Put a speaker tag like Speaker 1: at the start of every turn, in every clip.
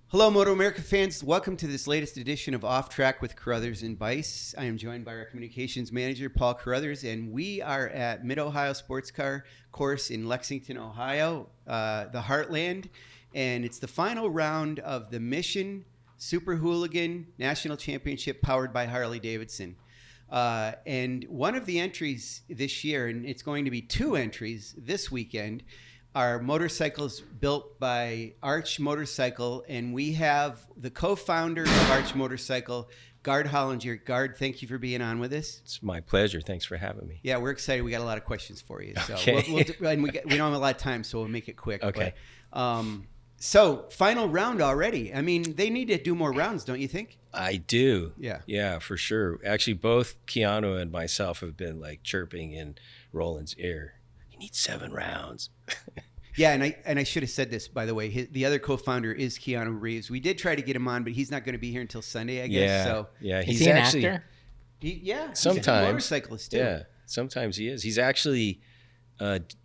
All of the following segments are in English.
Speaker 1: Hello, MotoAmerica fans. Welcome to this latest edition of Off Track with Carruthers and Bice. I am joined by our communications manager, Paul Carruthers, and we are at Mid-Ohio Sports Car Course in Lexington, Ohio, the Heartland, and it's the final round of the Mission Super Hooligan National Championship powered by Harley-Davidson. And one of the entries this year, and it's going to be two entries this weekend, are motorcycles built by Arch Motorcycle, and we have the co-founder of Arch Motorcycle, Gard Hollinger. Gard, thank you for being on with us.
Speaker 2: It's my pleasure. Thanks for having me.
Speaker 1: Yeah, we're excited. We got a lot of questions for you. So
Speaker 2: Okay.
Speaker 1: and we don't have a lot of time, so we'll make it quick.
Speaker 2: Okay.
Speaker 1: But, so, final round already. I mean, they need to do more rounds, don't you think?
Speaker 2: I do.
Speaker 1: Yeah.
Speaker 2: Yeah, for sure. Actually, both Keanu and myself have been like chirping in Roland's ear. He needs 7 rounds.
Speaker 1: Yeah, and I should have said this, by the way. The other co-founder is Keanu Reeves. We did try to get him on, but he's not going to be here until Sunday, I guess.
Speaker 2: Yeah.
Speaker 1: So
Speaker 2: Yeah.
Speaker 3: Is he an actor?
Speaker 1: he's
Speaker 2: Sometimes.
Speaker 1: a motorcyclist too.
Speaker 2: Yeah. Sometimes he is. He's actually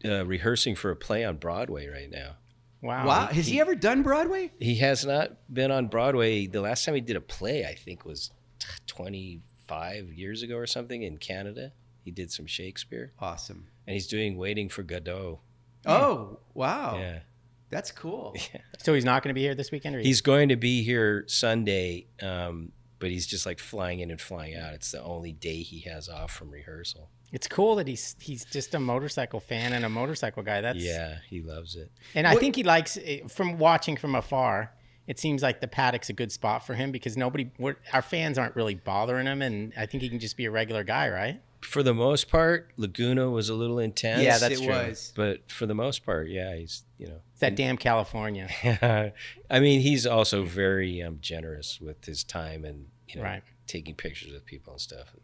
Speaker 2: rehearsing for a play on Broadway right now.
Speaker 1: Wow. Has he ever done Broadway?
Speaker 2: He has not been on Broadway. The last time he did a play, I think, was 25 years ago or something in Canada. He did some Shakespeare.
Speaker 1: Awesome.
Speaker 2: And he's doing Waiting for Godot.
Speaker 1: Oh, wow.
Speaker 2: Yeah.
Speaker 1: That's cool.
Speaker 3: So he's not going to be here this weekend? Or
Speaker 2: He's going to be here Sunday, but he's just like flying in and flying out. It's the only day he has off from rehearsal.
Speaker 3: It's cool that he's just a motorcycle fan and a motorcycle guy.
Speaker 2: Yeah, he loves it.
Speaker 3: And I think he likes from watching from afar. It seems like the paddock's a good spot for him because our fans aren't really bothering him, and I think he can just be a regular guy, right?
Speaker 2: For the most part, Laguna was a little intense.
Speaker 3: Yeah, that's
Speaker 1: it
Speaker 3: true.
Speaker 1: was.
Speaker 2: But for the most part, yeah, he's,
Speaker 3: It's that damn California.
Speaker 2: I mean, he's also very generous with his time and,
Speaker 3: Right.
Speaker 2: taking pictures with people and stuff.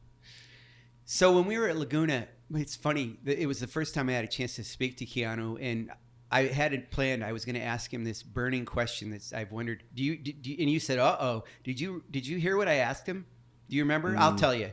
Speaker 1: So when we were at Laguna, it's funny. It was the first time I had a chance to speak to Keanu, and I had it planned. I was going to ask him this burning question that I've wondered. Do you? And you said, "Uh-oh." Did you hear what I asked him? Do you remember? I'll tell you.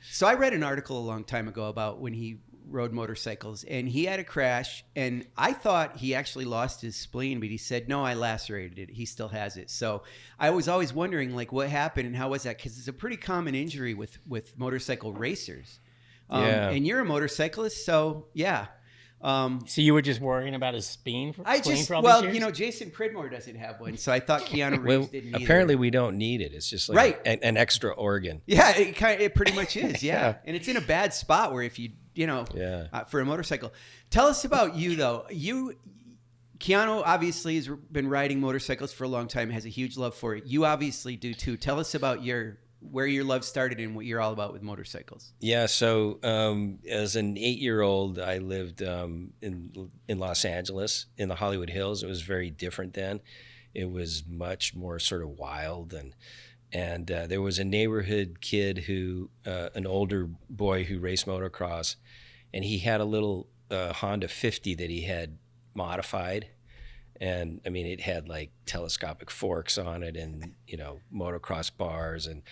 Speaker 1: So I read an article a long time ago about when he rode motorcycles, and he had a crash, and I thought he actually lost his spleen, but he said, no, I lacerated it. He still has it. So I was always wondering, like, what happened and how was that? Because it's a pretty common injury with motorcycle racers.
Speaker 2: Yeah.
Speaker 1: And you're a motorcyclist, so yeah.
Speaker 3: So you were just worrying about his spleen for all these years?
Speaker 1: Jason Pridmore doesn't have one, so I thought Keanu Reeves
Speaker 2: Well,
Speaker 1: didn't either.
Speaker 2: apparently we don't need it. It's just like an extra organ.
Speaker 1: Yeah, it pretty much is. Yeah. And it's in a bad spot where if you for a motorcycle. Tell us about you though. Keanu obviously has been riding motorcycles for a long time, has a huge love for it. You obviously do too. Tell us about where your love started and what you're all about with motorcycles.
Speaker 2: Yeah, so as an 8-year-old, I lived in Los Angeles, in the Hollywood Hills. It was very different then. It was much more sort of wild, and there was a neighborhood kid an older boy who raced motocross, and he had a little Honda 50 that he had modified. And I mean, it had like telescopic forks on it and, motocross bars, and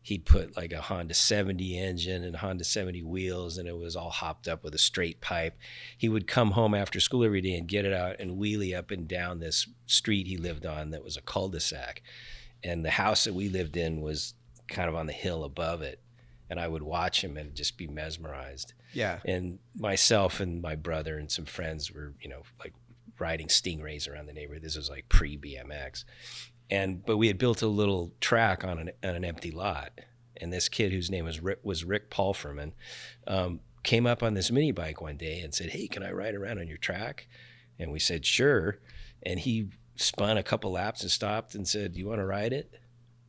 Speaker 2: he'd put like a Honda 70 engine and Honda 70 wheels, and it was all hopped up with a straight pipe. He would come home after school every day and get it out and wheelie up and down this street he lived on that was a cul-de-sac. And the house that we lived in was kind of on the hill above it. And I would watch him and just be mesmerized.
Speaker 1: Yeah.
Speaker 2: And myself and my brother and some friends were, like riding Stingrays around the neighborhood. This was like pre-BMX. But we had built a little track on an empty lot. And this kid whose name was Rick Palferman came up on this mini bike one day and said, "Hey, can I ride around on your track?" And we said, "Sure." And he spun a couple laps and stopped and said, "Do you want to ride it?"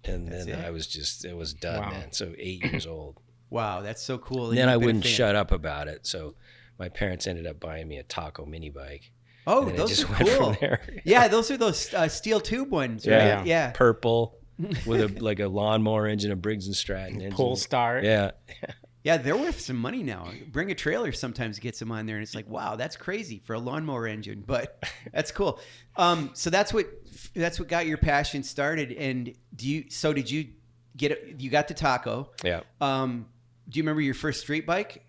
Speaker 2: And then it was done.
Speaker 3: Wow.
Speaker 2: Then. So 8 years old.
Speaker 1: Wow, that's so cool.
Speaker 2: And then I wouldn't shut up about it. So my parents ended up buying me a Taco mini bike.
Speaker 1: Oh,
Speaker 2: and
Speaker 1: those
Speaker 2: just
Speaker 1: are
Speaker 2: went
Speaker 1: cool.
Speaker 2: from there.
Speaker 1: Yeah, those are those steel tube ones, right? Yeah.
Speaker 2: Purple with like a lawnmower engine, a Briggs & Stratton engine.
Speaker 3: Pull start.
Speaker 2: Yeah.
Speaker 1: Yeah, they're worth some money now. Bring a Trailer sometimes gets them on there, and it's like, wow, that's crazy for a lawnmower engine, but that's cool. So that's what got your passion started. And did you get it? You got the Taco?
Speaker 2: Yeah.
Speaker 1: Do you remember your first street bike?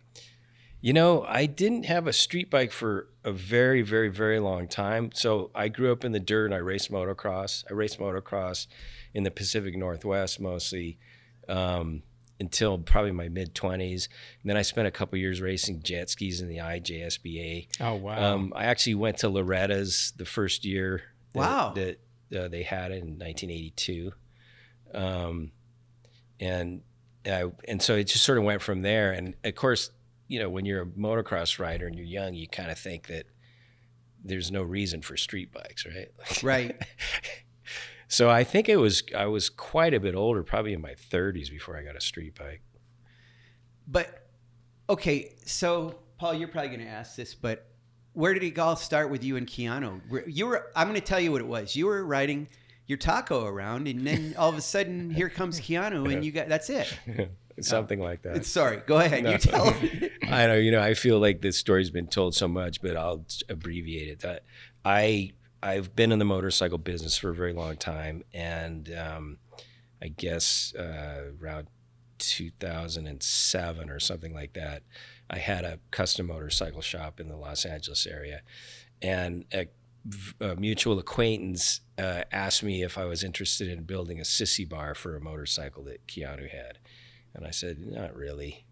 Speaker 2: I didn't have a street bike for a very, very, very long time. So I grew up in the dirt and I raced motocross. I raced motocross in the Pacific Northwest mostly until probably my mid-20s. And then I spent a couple years racing jet skis in the IJSBA.
Speaker 3: Oh, wow.
Speaker 2: I actually went to Loretta's the first year
Speaker 1: Wow.
Speaker 2: that they had it in 1982. And so it just sort of went from there. And of course, when you're a motocross rider and you're young, you kind of think that there's no reason for street bikes, right?
Speaker 1: Right.
Speaker 2: So I think I was quite a bit older, probably in my 30s before I got a street bike.
Speaker 1: But, okay, so, Paul, you're probably going to ask this, but where did it all start with you and Keanu? I'm going to tell you what it was. You were riding your taco around, and then all of a sudden, here comes Keanu, and that's it.
Speaker 2: Something like that.
Speaker 1: Sorry, go ahead.
Speaker 2: No.
Speaker 1: You tell me.
Speaker 2: I know, I feel like this story's been told so much, but I'll abbreviate it. I've been in the motorcycle business for a very long time, and I guess around 2007 or something like that, I had a custom motorcycle shop in the Los Angeles area, and a mutual acquaintance asked me if I was interested in building a sissy bar for a motorcycle that Keanu had. And I said, not really.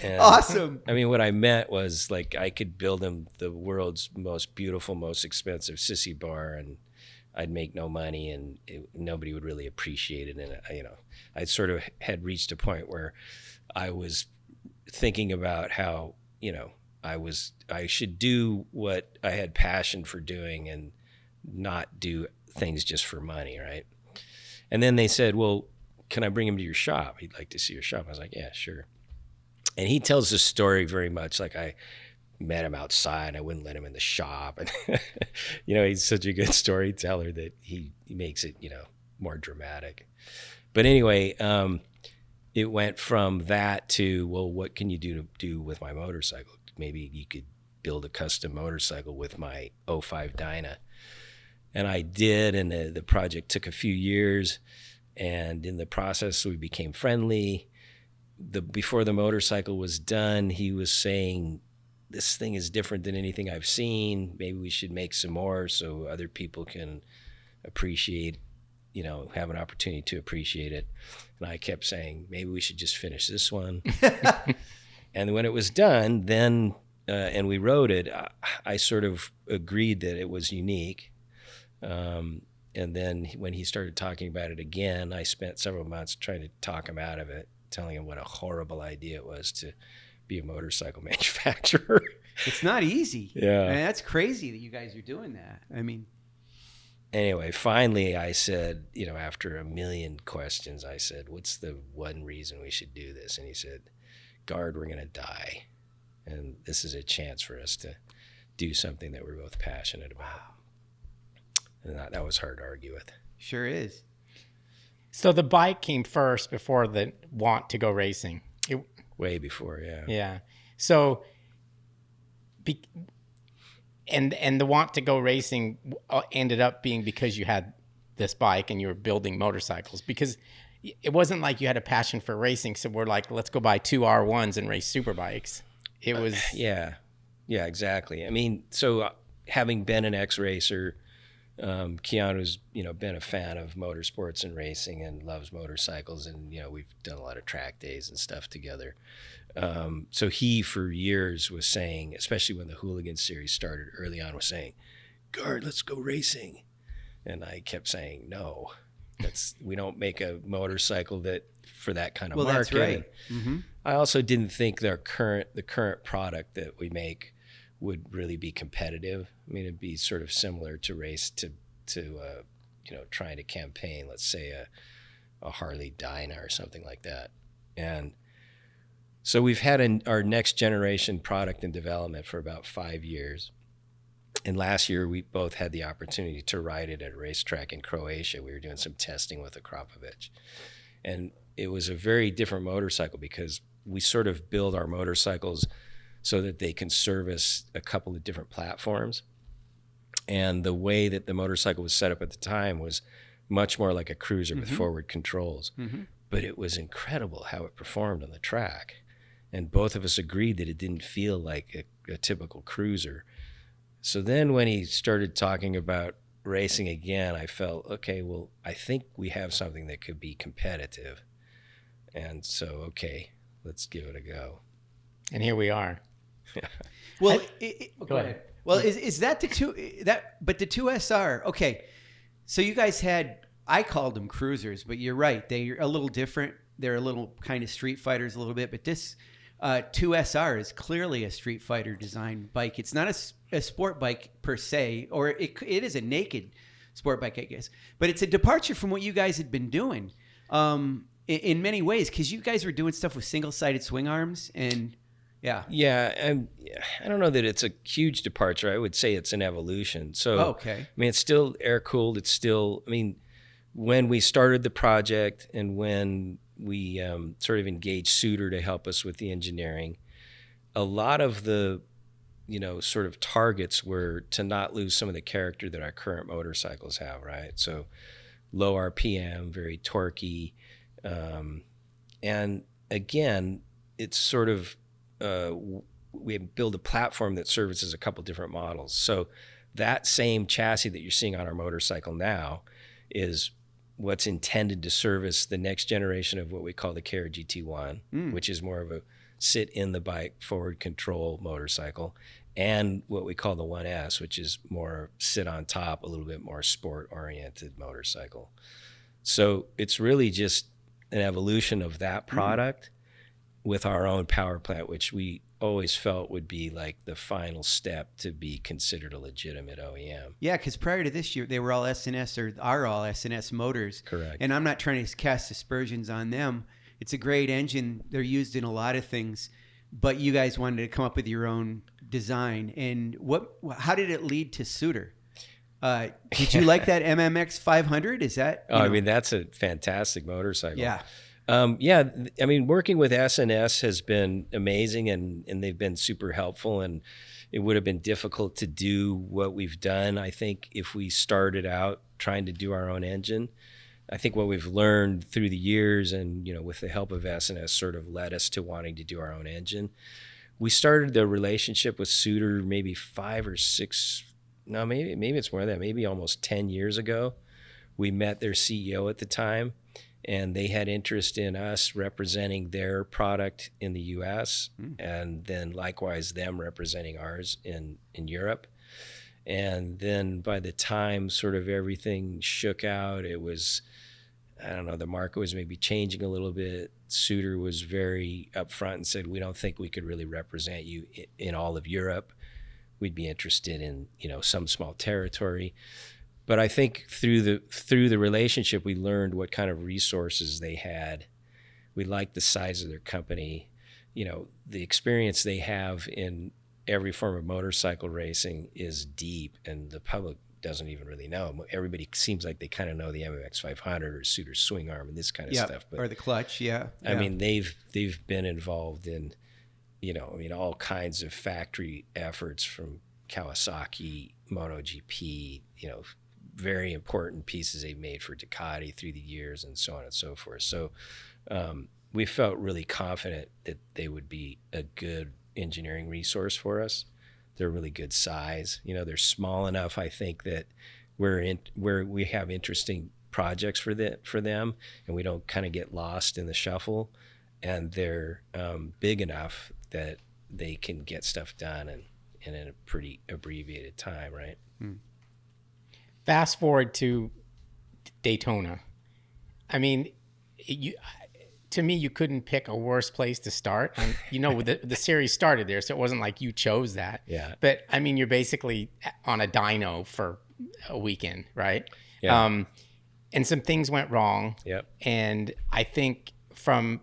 Speaker 1: Awesome.
Speaker 2: I mean, what I meant was like I could build him the world's most beautiful, most expensive sissy bar, and I'd make no money, and nobody would really appreciate it. And I sort of had reached a point where I was thinking about how I should do what I had passion for doing and not do things just for money, right? And then they said, well, can I bring him to your shop? He'd like to see your shop. I was like, yeah, sure. And he tells the story very much like I met him outside. I wouldn't let him in the shop. And, he's such a good storyteller that he makes it, more dramatic. But anyway, it went from that to, well, what can you do with my motorcycle? Maybe you could build a custom motorcycle with my 05 Dyna. And I did, and the project took a few years. And in the process, we became friendly. Before the motorcycle was done, he was saying, this thing is different than anything I've seen. Maybe we should make some more so other people can appreciate, have an opportunity to appreciate it. And I kept saying, maybe we should just finish this one. And when it was done, then, and we rode it, I sort of agreed that it was unique. And then when he started talking about it again, I spent several months trying to talk him out of it, telling him what a horrible idea it was to be a motorcycle manufacturer.
Speaker 1: It's not easy.
Speaker 2: Yeah.
Speaker 1: I mean, that's crazy that you guys are doing that. I mean.
Speaker 2: Anyway, finally I said, after a million questions, I said, what's the one reason we should do this? And he said, Gard, we're going to die. And this is a chance for us to do something that we're both passionate about. Wow. And that was hard to argue with.
Speaker 1: Sure is.
Speaker 3: So the bike came first before the want to go racing.
Speaker 2: Way before, yeah.
Speaker 3: Yeah. So, and the want to go racing ended up being because you had this bike and you were building motorcycles. Because it wasn't like you had a passion for racing. So we're like, let's go buy 2 R1s and race super bikes. It was...
Speaker 2: Yeah, exactly. I mean, so having been an ex-racer... Keanu's, been a fan of motorsports and racing and loves motorcycles, and we've done a lot of track days and stuff together. So he, for years, was saying, especially when the Hooligan series started early on, was saying, "Gard, let's go racing," and I kept saying, "No, we don't make a motorcycle that for that kind of market."
Speaker 1: That's right. Mm-hmm.
Speaker 2: I also didn't think the current product that we make would really be competitive. I mean, it'd be sort of similar to race to trying to campaign, let's say a Harley Dyna or something like that. And so we've had our next generation product in development for about 5 years. And last year we both had the opportunity to ride it at a racetrack in Croatia. We were doing some testing with Akrapovic. And it was a very different motorcycle because we sort of build our motorcycles so that they can service a couple of different platforms. And the way that the motorcycle was set up at the time was much more like a cruiser with forward controls. Mm-hmm. But it was incredible how it performed on the track. and both of us agreed that it didn't feel like a typical cruiser. So then when he started talking about racing again, I felt, okay, well, I think we have something that could be competitive. And so, okay, let's give it a go.
Speaker 3: And here we are.
Speaker 1: Well,
Speaker 3: go ahead.
Speaker 1: Well, is that the 2SR? Okay, so you guys had, I called them cruisers, but you're right, they're a little different. They're a little kind of street fighters a little bit, but this 2SR is clearly a street fighter design bike. It's not a sport bike per se, or it is a naked sport bike, I guess, but it's a departure from what you guys had been doing in many ways, because you guys were doing stuff with single-sided swing arms and yeah.
Speaker 2: I don't know that it's a huge departure. I would say it's an evolution. So,
Speaker 1: okay.
Speaker 2: I mean, it's still air-cooled. It's still, I mean, when we started the project and when we sort of engaged Suter to help us with the engineering, a lot of the, sort of targets were to not lose some of the character that our current motorcycles have, right? So low RPM, very torquey. And again, it's sort of, we build a platform that services a couple different models. So that same chassis that you're seeing on our motorcycle now is what's intended to service the next generation of what we call the KR GT1, which is more of a sit in the bike, forward control motorcycle, and what we call the 1S, which is more sit on top, a little bit more sport oriented motorcycle. So it's really just an evolution of that product with our own power plant, which we always felt would be like the final step to be considered a legitimate OEM.
Speaker 1: Yeah, because prior to this year, they were all S&S or are all S&S motors.
Speaker 2: Correct.
Speaker 1: And I'm not trying to cast aspersions on them. It's a great engine. They're used in a lot of things. But you guys wanted to come up with your own design. And how did it lead to Suter? Did you like that MMX 500? Is that?
Speaker 2: I mean, that's a fantastic motorcycle.
Speaker 1: Yeah.
Speaker 2: Yeah, I mean, working with S&S has been amazing, and they've been super helpful, and it would have been difficult to do what we've done, I think, if we started out trying to do our own engine. I think what we've learned through the years and, with the help of S&S sort of led us to wanting to do our own engine. We started the relationship with Suter maybe 5 or 6, no, maybe it's more than that, maybe almost 10 years ago. We met their CEO at the time, and they had interest in us representing their product in the U.S. And then likewise them representing ours in Europe. And then by the time sort of everything shook out, it was, I don't know, the market was maybe changing a little bit. Suter was very upfront and said, we don't think we could really represent you in all of Europe. We'd be interested in, some small territory. But I think through the relationship, we learned what kind of resources they had. We liked the size of their company. The experience they have in every form of motorcycle racing is deep, and the public doesn't even really know. Everybody seems like they kind of know the MMX 500 or Suter swing arm and this kind of stuff. But
Speaker 1: or the clutch, yeah.
Speaker 2: I mean, they've been involved in, all kinds of factory efforts from Kawasaki, MotoGP, very important pieces they've made for Ducati through the years and so on and so forth. So we felt really confident that they would be a good engineering resource for us. They're really good size. They're small enough, I think, that where we have interesting projects for them, and we don't kind of get lost in the shuffle. And they're big enough that they can get stuff done in a pretty abbreviated time, right?
Speaker 3: Fast forward to Daytona. I mean, to me, you couldn't pick a worse place to start. The series started there, so it wasn't like you chose that.
Speaker 2: Yeah.
Speaker 3: But I mean, you're basically on a dyno for a weekend, right?
Speaker 2: Yeah.
Speaker 3: And some things went wrong.
Speaker 2: Yep.
Speaker 3: And I think from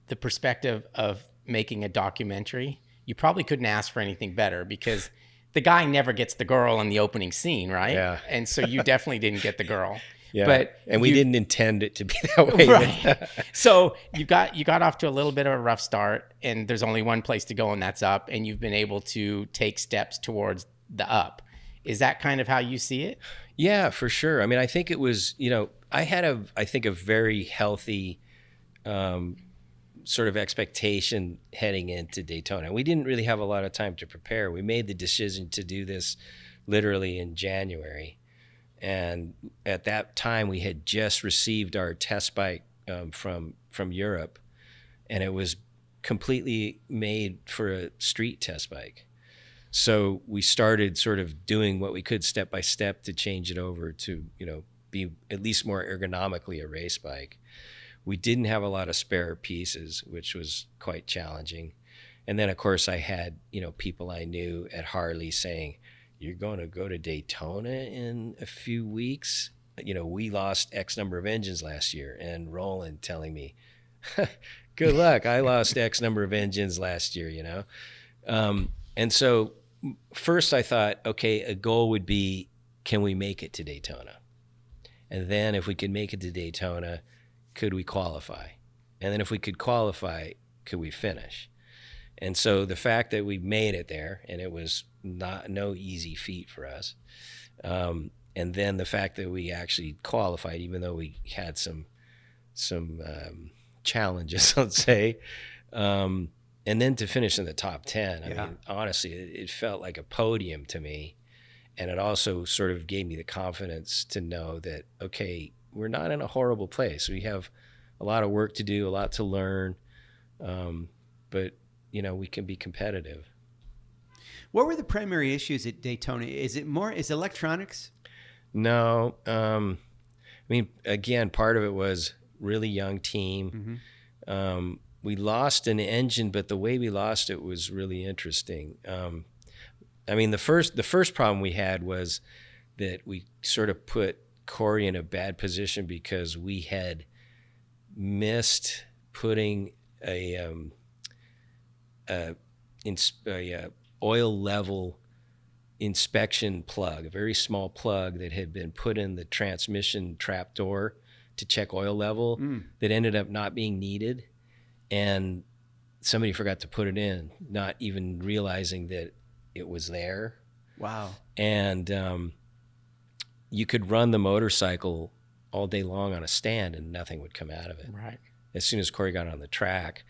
Speaker 3: the perspective of making a documentary, you probably couldn't ask for anything better, because the guy never gets the girl in the opening scene, right?
Speaker 2: Yeah.
Speaker 3: And so you definitely didn't get the girl.
Speaker 2: Yeah. And we didn't intend it to be that way.
Speaker 3: Right. So you got off to a little bit of a rough start, and there's only one place to go, and that's up, and you've been able to take steps towards the up. Is that kind of how you see it?
Speaker 2: Yeah, for sure. I mean, I think it was, I had a very healthy sort of expectation heading into Daytona. We didn't really have a lot of time to prepare. We made the decision to do this literally in January. And at that time, we had just received our test bike from Europe, and it was completely made for a street test bike. So we started sort of doing what we could step by step to change it over to, be at least more ergonomically a race bike. We didn't have a lot of spare pieces, which was quite challenging. And then, of course, I had, people I knew at Harley saying, "You're going to go to Daytona in a few weeks? We lost X number of engines last year." And Roland telling me, "Good luck. I lost X number of engines last year," And so first I thought, okay, a goal would be, can we make it to Daytona? And then if we could make it to Daytona, could we qualify? And then if we could qualify, could we finish? And so the fact that we made it there, and it was no easy feat for us, and then the fact that we actually qualified, even though we had some challenges, let's say, and then to finish in the top 10, I mean, honestly, it felt like a podium to me. And it also sort of gave me the confidence to know that, okay, we're not in a horrible place. We have a lot of work to do, a lot to learn, but, we can be competitive.
Speaker 1: What were the primary issues at Daytona? Is electronics?
Speaker 2: No. Again, part of it was really young team. Mm-hmm. We lost an engine, but the way we lost it was really interesting. The first problem we had was that we sort of put Corey in a bad position because we had missed putting a oil level inspection plug, a very small plug that had been put in the transmission trapdoor to check oil level that ended up not being needed. And somebody forgot to put it in, not even realizing that it was there.
Speaker 1: Wow. And
Speaker 2: you could run the motorcycle all day long on a stand and nothing would come out of it.
Speaker 3: Right.
Speaker 2: As soon as Corey got on the track,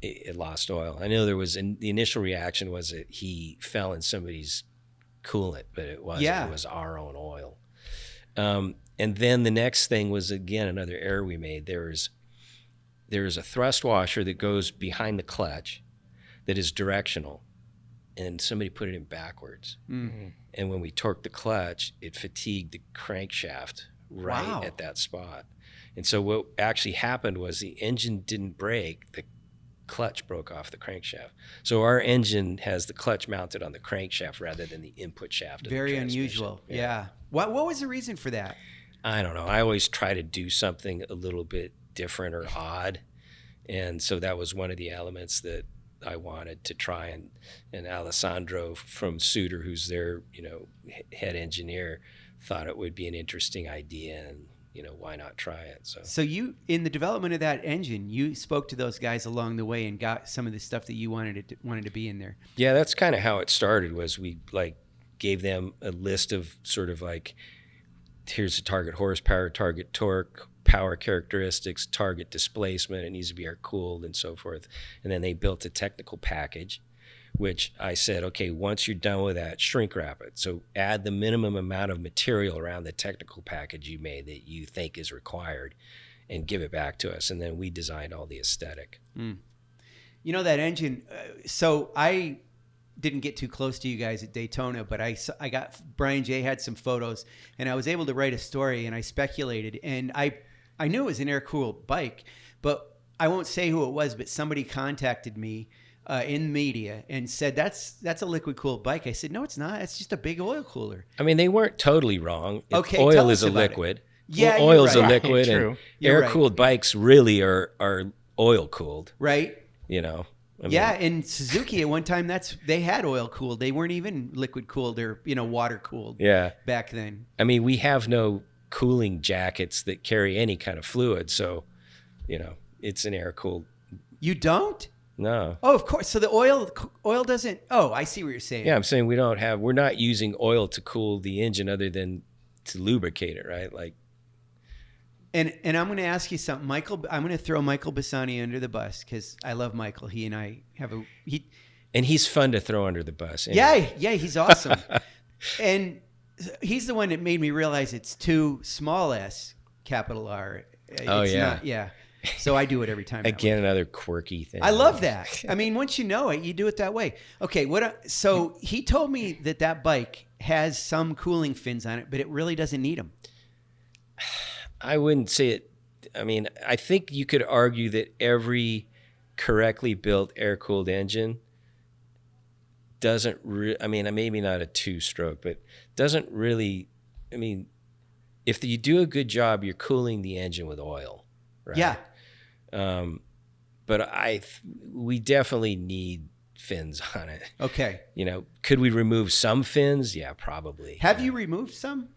Speaker 2: it lost oil. I know the initial reaction was that he fell in somebody's coolant, but it wasn't. Yeah. It was our own oil. And then the next thing was, again, another error we made. There's a thrust washer that goes behind the clutch that is directional, and somebody put it in backwards. Mm-hmm. And when we torqued the clutch, it fatigued the crankshaft right at that spot. And so what actually happened was the engine didn't break, the clutch broke off the crankshaft. So our engine has the clutch mounted on the crankshaft rather than the input shaft.
Speaker 1: Very unusual. Yeah. What was the reason for that?
Speaker 2: I don't know. I always try to do something a little bit different or odd. And so that was one of the elements that I wanted to try. And Alessandro from Suter, who's their, head engineer, thought it would be an interesting idea, and, why not try it?
Speaker 1: So you, in the development of that engine, you spoke to those guys along the way and got some of the stuff that you wanted to be in there.
Speaker 2: Yeah, that's kind of how it started. Was we gave them a list of sort of here's the target horsepower, target torque, power characteristics, target displacement, it needs to be air cooled and so forth. And then they built a technical package, which I said, okay, once you're done with that, shrink wrap it. So add the minimum amount of material around the technical package you made that you think is required and give it back to us. And then we designed all the aesthetic.
Speaker 1: That engine, so I didn't get too close to you guys at Daytona, but I got, Brian J had some photos, and I was able to write a story, and I speculated, and I knew it was an air-cooled bike, but I won't say who it was, but somebody contacted me in media and said, that's a liquid-cooled bike. I said, no, it's not. It's just a big oil cooler.
Speaker 2: I mean, they weren't totally wrong.
Speaker 1: Okay,
Speaker 2: oil is a liquid.
Speaker 1: Yeah,
Speaker 2: oil is
Speaker 1: right.
Speaker 2: a liquid,
Speaker 3: Right,
Speaker 2: and air-cooled bikes really are oil-cooled.
Speaker 1: Right.
Speaker 2: In
Speaker 1: Suzuki at one time they had oil cooled. They weren't even liquid cooled or water cooled.
Speaker 2: Yeah.
Speaker 1: Back then.
Speaker 2: I mean, we have no cooling jackets that carry any kind of fluid, so it's an air cooled.
Speaker 1: You don't?
Speaker 2: No.
Speaker 1: Oh, of course. So the oil doesn't. Oh, I see what you're saying.
Speaker 2: Yeah, I'm saying we're not using oil to cool the engine other than to lubricate it, right?
Speaker 1: And I'm going to ask you something, Michael. I'm going to throw Michael Bassani under the bus because I love Michael. He and I have
Speaker 2: and he's fun to throw under the bus. Anyway.
Speaker 1: Yeah, he's awesome. And he's the one that made me realize it's two small s, capital R. It's not, yeah. So I do it every time.
Speaker 2: Again, another quirky thing.
Speaker 1: I love that. I mean, once you know it, you do it that way. Okay, so he told me that bike has some cooling fins on it, but it really doesn't need them.
Speaker 2: I wouldn't say it. I mean, I think you could argue that every correctly built air-cooled engine doesn't I mean, maybe not a two-stroke, but doesn't really, I mean, if you do a good job, you're cooling the engine with oil, right?
Speaker 1: Yeah.
Speaker 2: But we definitely need fins on it.
Speaker 1: Okay.
Speaker 2: You know, could we remove some fins? Yeah, probably.
Speaker 1: Have you removed some?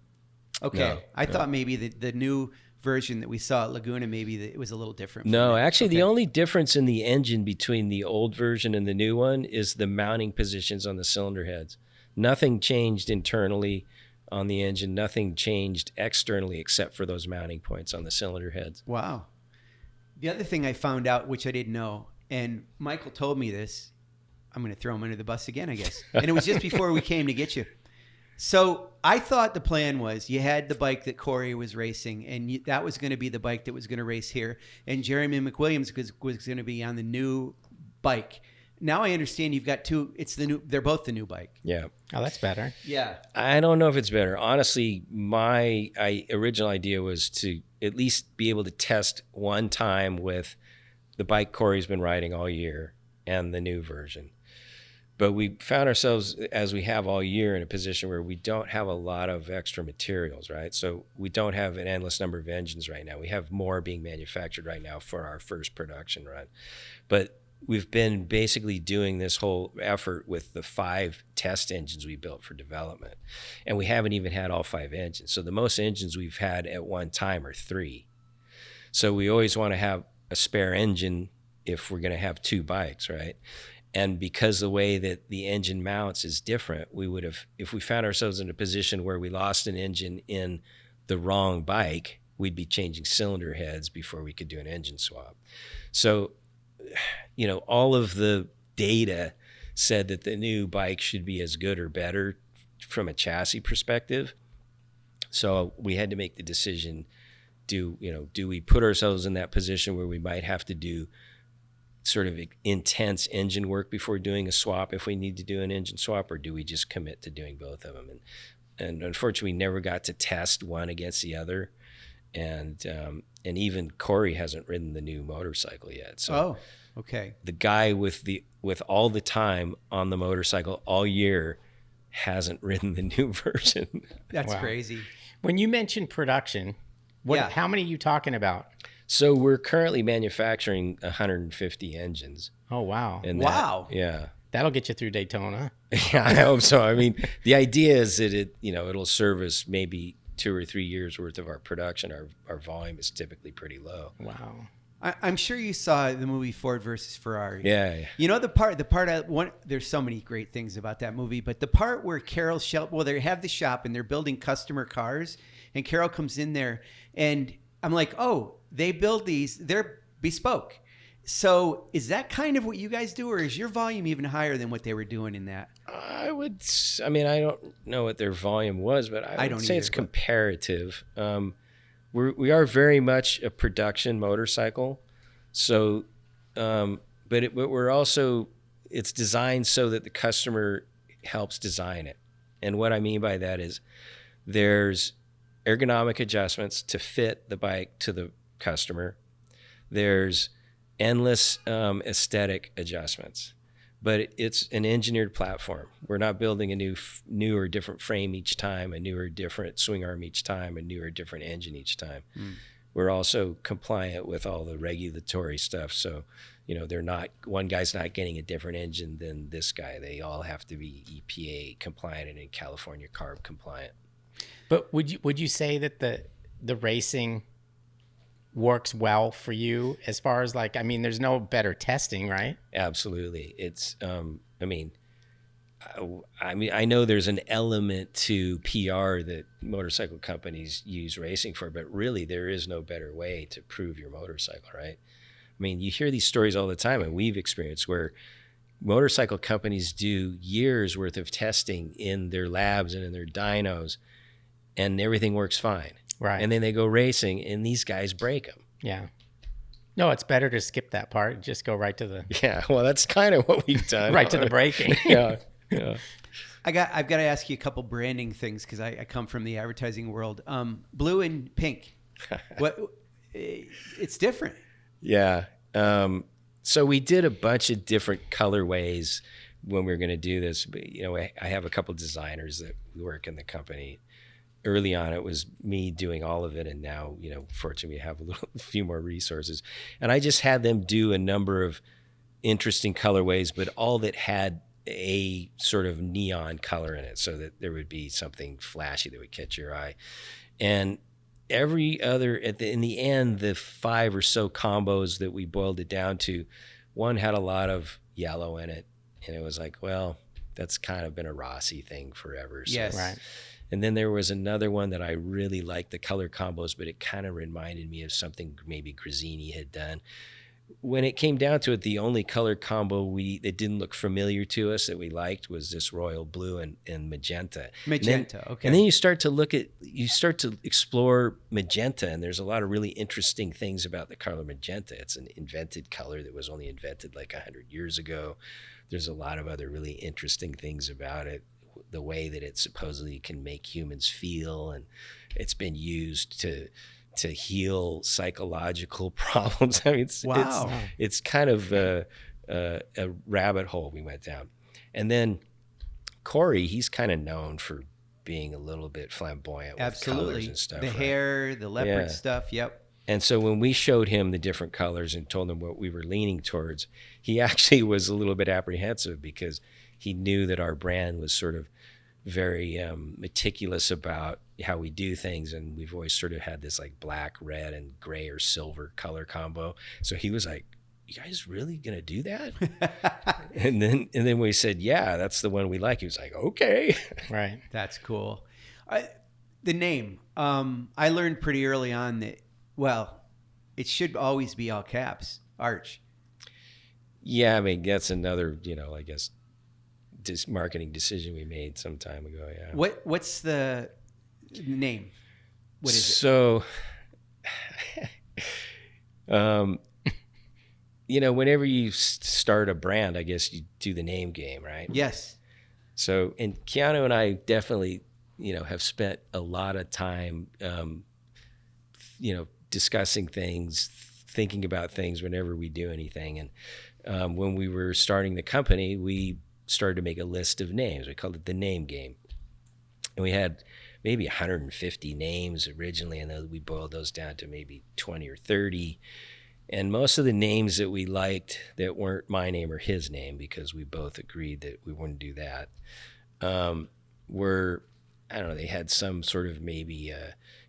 Speaker 1: Okay.
Speaker 2: No,
Speaker 1: I thought maybe the new version that we saw at Laguna, maybe it was a little different.
Speaker 2: No, actually, the only difference in the engine between the old version and the new one is the mounting positions on the cylinder heads. Nothing changed internally on the engine. Nothing changed externally except for those mounting points on the cylinder heads.
Speaker 1: Wow. The other thing I found out, which I didn't know, and Michael told me this, I'm going to throw him under the bus again, I guess. And it was just before we came to get you. So I thought the plan was you had the bike that Corey was racing, and that was going to be the bike that was going to race here. And Jeremy McWilliams was going to be on the new bike. Now I understand you've got two. They're both the new bike.
Speaker 2: Yeah.
Speaker 3: Oh, that's better.
Speaker 1: Yeah.
Speaker 2: I don't know if it's better. Honestly, my original idea was to at least be able to test one time with the bike Corey's been riding all year and the new version. But we found ourselves, as we have all year, in a position where we don't have a lot of extra materials, right? So we don't have an endless number of engines right now. We have more being manufactured right now for our first production run. But we've been basically doing this whole effort with the 5 test engines we built for development. And we haven't even had all 5 engines. So the most engines we've had at one time are 3. So we always want to have a spare engine if we're going to have 2 bikes, right? And because the way that the engine mounts is different, we would have, if we found ourselves in a position where we lost an engine in the wrong bike, we'd be changing cylinder heads before we could do an engine swap. So, you know, all of the data said that the new bike should be as good or better from a chassis perspective. So we had to make the decision, do we put ourselves in that position where we might have to do sort of intense engine work before doing a swap if we need to do an engine swap, or do we just commit to doing both of them? And unfortunately, we never got to test one against the other. And even Corey hasn't ridden the new motorcycle yet. So
Speaker 1: okay.
Speaker 2: The guy with all the time on the motorcycle all year hasn't ridden the new version.
Speaker 1: That's crazy.
Speaker 3: When you mentioned production, how many are you talking about?
Speaker 2: So we're currently manufacturing 150 engines.
Speaker 3: Oh, wow.
Speaker 2: And
Speaker 1: wow.
Speaker 2: Yeah.
Speaker 3: That'll get you through Daytona.
Speaker 2: Yeah, I hope so. I mean, the idea is that it'll service maybe 2 or 3 years worth of our production. Our volume is typically pretty low.
Speaker 3: Wow.
Speaker 1: I'm sure you saw the movie Ford versus Ferrari.
Speaker 2: Yeah.
Speaker 1: You know, there's so many great things about that movie, but the part where they have the shop and they're building customer cars, and Carol comes in there, and I'm like, oh, they build these, they're bespoke. So is that kind of what you guys do, or is your volume even higher than what they were doing in that?
Speaker 2: I don't know what their volume was, but I would say it's comparative. We are very much a production motorcycle. So, but we're also, it's designed so that the customer helps design it. And what I mean by that is there's ergonomic adjustments to fit the bike to the customer. There's endless aesthetic adjustments, but it's an engineered platform. We're not building a new or different frame each time, a new or different swing arm each time, a new or different engine each time. We're also compliant with all the regulatory stuff. So, one guy's not getting a different engine than this guy. They all have to be EPA compliant and in California CARB compliant.
Speaker 3: But would you say that the racing works well for you as far as there's no better testing, right?
Speaker 2: Absolutely. It's, I mean, I know there's an element to PR that motorcycle companies use racing for, but really there is no better way to prove your motorcycle, right? I mean, you hear these stories all the time, and we've experienced where motorcycle companies do years worth of testing in their labs and in their dynos, and everything works fine.
Speaker 3: Right.
Speaker 2: And then they go racing, and these guys break them.
Speaker 3: Yeah. No, it's better to skip that part. Just go right to the
Speaker 2: Yeah, well, that's kind of what we've done.
Speaker 3: right to the braking.
Speaker 2: Yeah.
Speaker 1: I've got to ask you a couple branding things because I come from the advertising world. Blue and pink. What? It's different.
Speaker 2: Yeah. So we did a bunch of different colorways when we were going to do this. But, you know, I have a couple designers that work in the company. Early on, it was me doing all of it. And now, you know, fortunately, we have a few more resources. And I just had them do a number of interesting colorways, but all that had a sort of neon color in it so that there would be something flashy that would catch your eye. And every other, in the end, the 5 or so combos that we boiled it down to, one had a lot of yellow in it. And it was like, well, that's kind of been a Rossi thing forever. So.
Speaker 1: Yes.
Speaker 3: Right.
Speaker 2: And then there was another one that I really liked the color combos, but it kind of reminded me of something maybe Grazzini had done. When it came down to it, the only color combo that didn't look familiar to us that we liked was this royal blue and magenta.
Speaker 1: Magenta, okay.
Speaker 2: And then you start to explore magenta, and there's a lot of really interesting things about the color magenta. It's an invented color that was only invented like 100 years ago. There's a lot of other really interesting things about it. The way that it supposedly can make humans feel, and it's been used to heal psychological problems. I mean, it's kind of a rabbit hole we went down. And then Corey, he's kind of known for being a little bit flamboyant with colors and stuff.
Speaker 1: The hair, the leopard stuff. Yep.
Speaker 2: And so when we showed him the different colors and told him what we were leaning towards, he actually was a little bit apprehensive because he knew that our brand was sort of very meticulous about how we do things, and we've always sort of had this like black, red, and gray or silver color combo. So he was like, "You guys really gonna do that?" and then we said, "Yeah, that's the one we like." He was like, "Okay."
Speaker 3: Right.
Speaker 1: That's cool. The name. I learned pretty early on that, well, it should always be all caps. Arch.
Speaker 2: Yeah, I mean, that's another, I guess, marketing decision we made some time ago. Yeah.
Speaker 1: What's the name? What is it?
Speaker 2: So, whenever you start a brand, I guess you do the name game, right?
Speaker 1: Yes.
Speaker 2: So, and Keanu and I definitely, have spent a lot of time, discussing things, thinking about things whenever we do anything. And when we were starting the company, we started to make a list of names. We called it the name game. And we had maybe 150 names originally, and then we boiled those down to maybe 20 or 30. And most of the names that we liked that weren't my name or his name, because we both agreed that we wouldn't do that, were, I don't know, they had some sort of maybe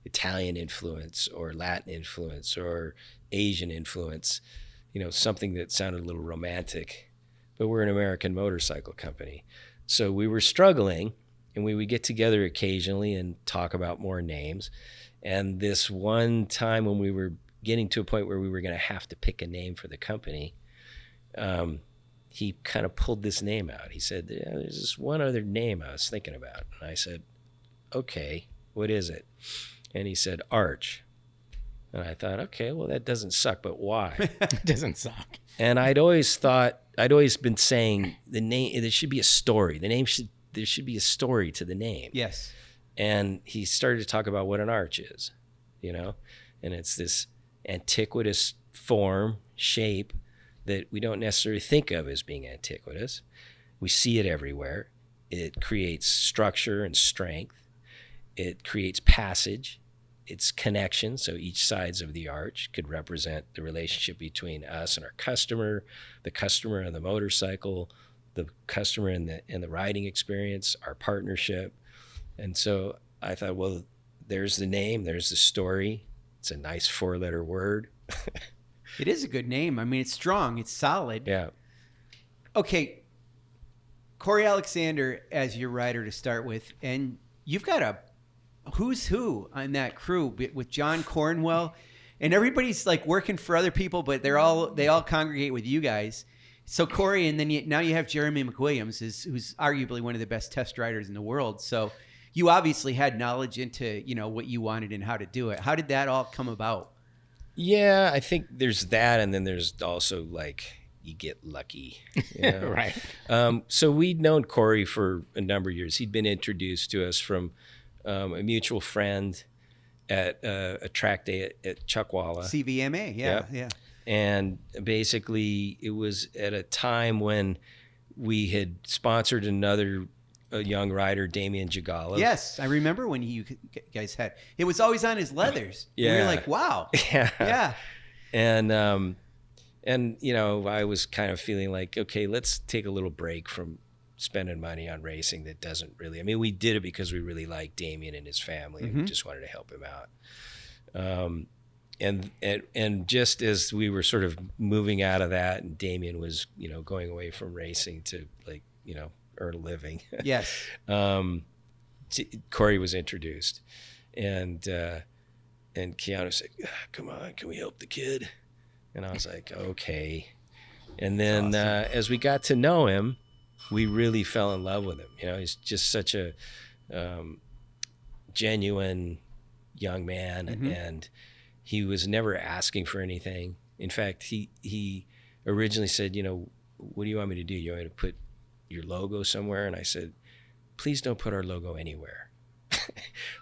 Speaker 2: Italian influence or Latin influence or Asian influence, something that sounded a little romantic. But we're an American motorcycle company. So we were struggling, and we would get together occasionally and talk about more names. And this one time when we were getting to a point where we were going to have to pick a name for the company, he kind of pulled this name out. He said, there's this one other name I was thinking about. And I said, okay, what is it? And he said, Arch. And I thought, okay, well, that doesn't suck, but why?
Speaker 3: It doesn't suck.
Speaker 2: And I'd always been saying the name, there should be a story. There should be a story to the name.
Speaker 1: Yes.
Speaker 2: And he started to talk about what an arch is, and it's this antiquitous form, shape that we don't necessarily think of as being antiquitous. We see it everywhere. It creates structure and strength. It creates passage. It's connection. So each sides of the arch could represent the relationship between us and our customer, the customer and the motorcycle, the customer and the riding experience, our partnership. And so I thought, well, there's the name, there's the story. It's a nice 4-letter word.
Speaker 1: It is a good name. I mean, it's strong, it's solid.
Speaker 2: Yeah.
Speaker 1: Okay. Corey Alexander as your rider to start with, and you've got a who's who on that crew with John Cornwell, and everybody's like working for other people, but they all congregate with you guys. So Corey, and then now you have Jeremy McWilliams, who's arguably one of the best test riders in the world. So you obviously had knowledge into what you wanted and how to do it. How did that all come about?
Speaker 2: Yeah, I think there's that, and then there's also like you get lucky,
Speaker 3: Right.
Speaker 2: So we'd known Corey for a number of years. He'd been introduced to us from a mutual friend at a track day at Chuckwalla.
Speaker 1: CVMA, yeah.
Speaker 2: And basically, it was at a time when we had sponsored another young rider, Damian Jagala.
Speaker 1: Yes, I remember when you guys had. It was always on his leathers.
Speaker 2: Yeah.
Speaker 1: We were like, wow.
Speaker 2: Yeah. And I was kind of feeling like, okay, let's take a little break from spending money on racing that doesn't really. I mean, we did it because we really liked Damian and his family, and we just wanted to help him out. And just as we were sort of moving out of that, and Damian was, going away from racing to earn a living.
Speaker 1: Yes.
Speaker 2: Corey was introduced, and Keanu said, "Come on, can we help the kid?" And I was like, "Okay." And then as we got to know him, we really fell in love with him. He's just such a genuine young man, and he was never asking for anything. In fact, he originally said, "What do you want me to do? You want me to put your logo somewhere?" And I said, "Please don't put our logo anywhere."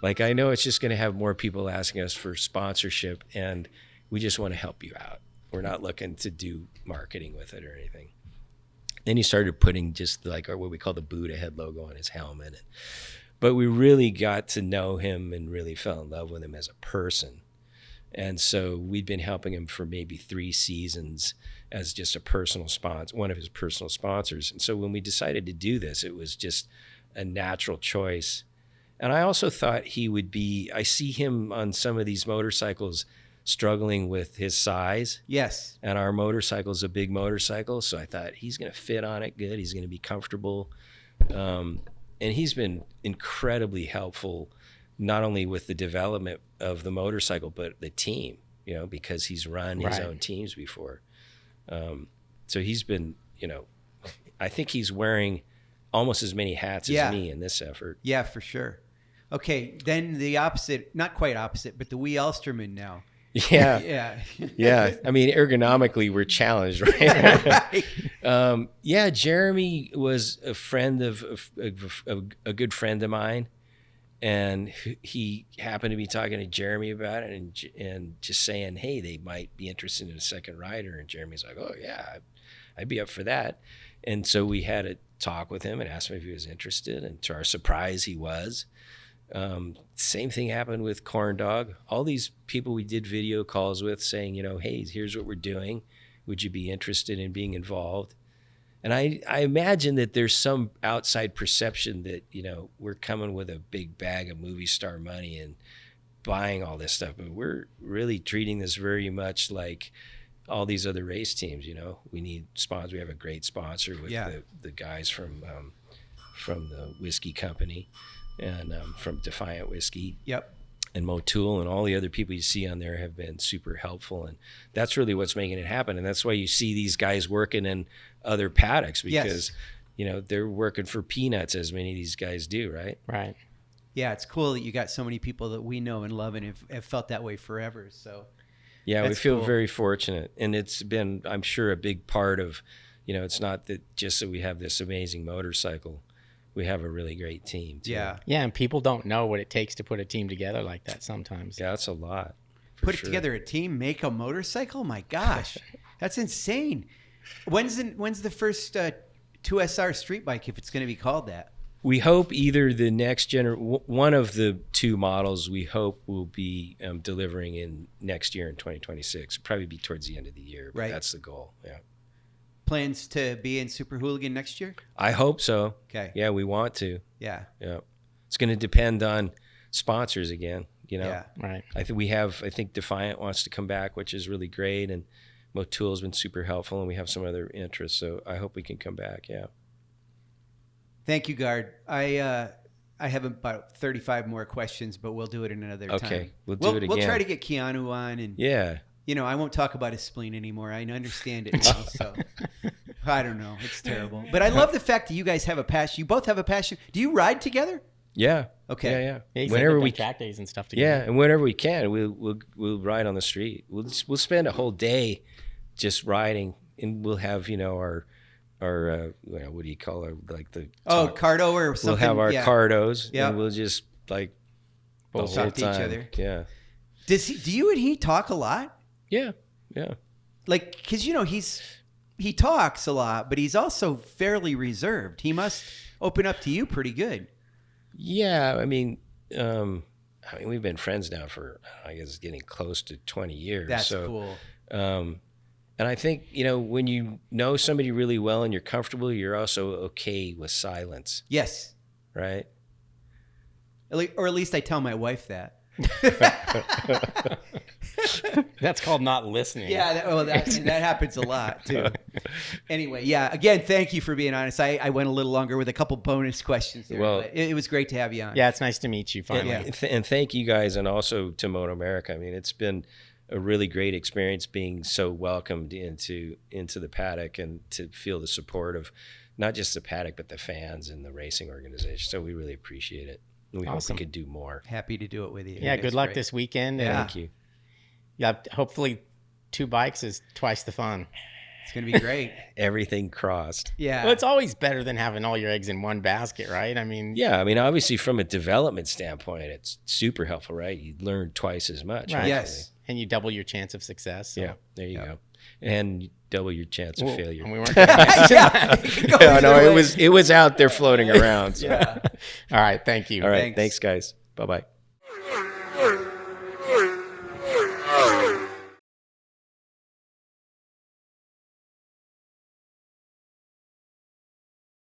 Speaker 2: Like, I know it's just going to have more people asking us for sponsorship, and we just want to help you out. We're not looking to do marketing with it or anything. Then he started putting just like what we call the Buddha head logo on his helmet. But we really got to know him and really fell in love with him as a person. And so we'd been helping him for maybe 3 seasons as just a personal sponsor, one of his personal sponsors. And so when we decided to do this, it was just a natural choice. And I also thought I see him on some of these motorcycles struggling with his size.
Speaker 1: Yes.
Speaker 2: And our motorcycle is a big motorcycle. So I thought he's going to fit on it good. He's going to be comfortable. And he's been incredibly helpful, not only with the development of the motorcycle, but the team, because he's run his own teams before. So he's been, I think he's wearing almost as many hats as me in this effort.
Speaker 1: Yeah, for sure. Okay, then the opposite, not quite opposite, but the Wee Elsterman now.
Speaker 2: Yeah. Yeah. I mean, ergonomically, we're challenged, right? Jeremy was a friend of a good friend of mine. And he happened to be talking to Jeremy about it and just saying, hey, they might be interested in a second rider. And Jeremy's like, oh, yeah, I'd be up for that. And so we had a talk with him and asked him if he was interested. And to our surprise, he was. Same thing happened with Corn Dog. All these people we did video calls with saying, hey, here's what we're doing. Would you be interested in being involved? And I imagine that there's some outside perception that, we're coming with a big bag of movie star money and buying all this stuff. But we're really treating this very much like all these other race teams. We need sponsors. We have a great sponsor with the guys from the whiskey company and from Defiant Whiskey.
Speaker 1: Yep.
Speaker 2: And Motul and all the other people you see on there have been super helpful. And that's really what's making it happen. And that's why you see these guys working in other paddocks because, they're working for peanuts, as many of these guys do, right?
Speaker 3: Right.
Speaker 1: Yeah, it's cool that you got so many people that we know and love and have felt that way forever. So,
Speaker 2: yeah, we feel very fortunate. And it's been, I'm sure, a big part of, it's not that just that we have this amazing motorcycle. We have a really great team, too.
Speaker 1: Yeah.
Speaker 3: Yeah, and people don't know what it takes to put a team together like that sometimes.
Speaker 2: Yeah, that's a lot.
Speaker 1: Put together a team, make a motorcycle? My gosh, that's insane. When's the first 2SR street bike, if it's going to be called that?
Speaker 2: We hope either the next one of the 2 models we hope will be delivering in next year in 2026. Probably be towards the end of the year, but that's the goal. Yeah.
Speaker 1: Plans to be in Super Hooligan next year?
Speaker 2: I hope so.
Speaker 1: Okay.
Speaker 2: Yeah, we want to.
Speaker 1: Yeah.
Speaker 2: Yeah. It's going to depend on sponsors again.
Speaker 1: Yeah.
Speaker 3: Right.
Speaker 2: I think Defiant wants to come back, which is really great, and Motul has been super helpful, and we have some other interests. So I hope we can come back. Yeah.
Speaker 1: Thank you, Gard. I have about 35 more questions, but we'll do it in another time.
Speaker 2: Okay, we'll do it again.
Speaker 1: We'll try to get Keanu on, and
Speaker 2: Yeah.
Speaker 1: I won't talk about his spleen anymore. I understand it now, so I don't know. It's terrible. But I love the fact that you guys have a passion. You both have a passion. Do you ride together?
Speaker 2: Yeah.
Speaker 1: Okay.
Speaker 2: Yeah.
Speaker 3: Yeah,
Speaker 2: Whenever we
Speaker 3: track days and stuff
Speaker 2: Yeah,
Speaker 3: together.
Speaker 2: and whenever we can, we'll ride on the street. We'll spend a whole day just riding, and we'll have our what do you call it, like the
Speaker 1: Cardo or something.
Speaker 2: We'll have our cardos,
Speaker 1: Yeah.
Speaker 2: and we'll just like the
Speaker 1: We'll
Speaker 2: whole
Speaker 1: talk to each
Speaker 2: time.
Speaker 1: other.
Speaker 2: Yeah.
Speaker 1: Do you and he talk a lot?
Speaker 2: Yeah.
Speaker 1: Like, because he talks a lot, but he's also fairly reserved. He must open up to you pretty good.
Speaker 2: Yeah, I mean, we've been friends now for, I guess, getting close to 20 years.
Speaker 1: That's cool.
Speaker 2: And I think, when you know somebody really well and you're comfortable, you're also okay with silence,
Speaker 1: Yes.
Speaker 2: right?
Speaker 1: Or at least I tell my wife that.
Speaker 3: That's called not listening.
Speaker 1: Yeah, that happens a lot too. Anyway, yeah. Again, thank you for being honest. I went a little longer with a couple bonus questions there.
Speaker 2: Well,
Speaker 1: but it was great to have you on.
Speaker 3: Yeah, it's nice to meet you finally.
Speaker 2: And thank you guys, and also to MotoAmerica. I mean, it's been a really great experience being so welcomed into the paddock, and to feel the support of not just the paddock, but the fans and the racing organization. So we really appreciate it. We hope we could do more.
Speaker 1: Happy to do it with you.
Speaker 3: Yeah,
Speaker 1: That's
Speaker 3: good luck
Speaker 1: great.
Speaker 3: this weekend.
Speaker 1: Yeah.
Speaker 2: Thank you.
Speaker 3: Yeah, hopefully 2 bikes is twice the fun.
Speaker 1: It's going to be great.
Speaker 2: Everything crossed.
Speaker 1: Yeah.
Speaker 3: Well, it's always better than having all your eggs in one basket, right? I mean,
Speaker 2: Yeah, I mean, obviously from a development standpoint, it's super helpful, right? You learn twice as much.
Speaker 3: Right.
Speaker 1: Yes.
Speaker 3: and you double your chance of success. So.
Speaker 2: Yeah, there you go. And you double your chance of failure.
Speaker 3: And we weren't gonna-
Speaker 1: Yeah, it could go
Speaker 2: Yeah,
Speaker 1: either
Speaker 2: no,
Speaker 1: way.
Speaker 2: it was out there floating around. So.
Speaker 1: Yeah.
Speaker 3: All right, thank you.
Speaker 2: All right,
Speaker 1: Thanks.
Speaker 2: thanks guys. Bye-bye.